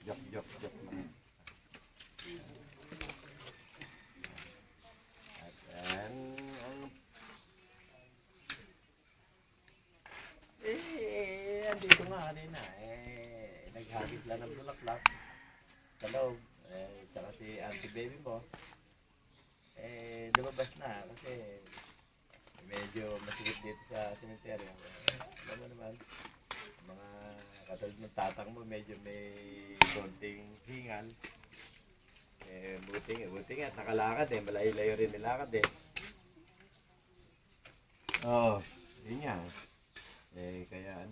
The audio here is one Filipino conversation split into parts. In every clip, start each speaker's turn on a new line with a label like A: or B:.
A: Joke lang. At andito nga kanina, naghagis lang ng bulaklak sa loob. Tsaka si auntie baby mo, lumabas na kasi medyo masigit dito sa cemetery. Alam mo naman, mga katulad ng tatang mo, medyo may konting hingal. Buti nga, nakalakad malayo-layo rin nilakad Oo, yun nga. Kaya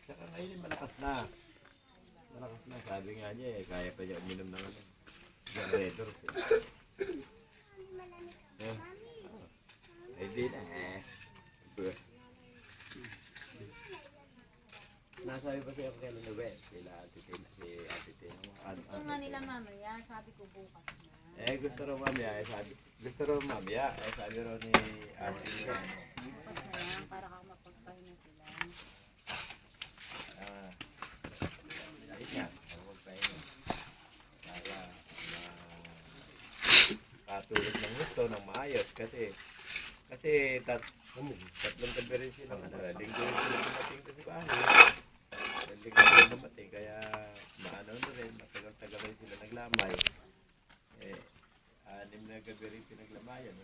A: tsaka ngayon malakas na. Malakas na, sabi nga niya kaya pa niya uminom ng generator. Di na Nasabi pa siya kay Lunuel, sila Ate Tina.
B: Gusto nga nila mamaya, sabi ko bukas na.
A: Gusto raw mamaya, sabi raw ni Ate Tina.
B: Bukas na yan, para ka mapagpahinga sila.
A: Ayun nga, magpahinga. Para patulog ng gusto, ng maayos. Kasi tatlong gabi rin silang linggo rin sila dumating sa bahay. Linggo sila dumating, kaya maano na rin, matagal-tagal rin sila naglamay. 6 na gabi rin pinaglamayan.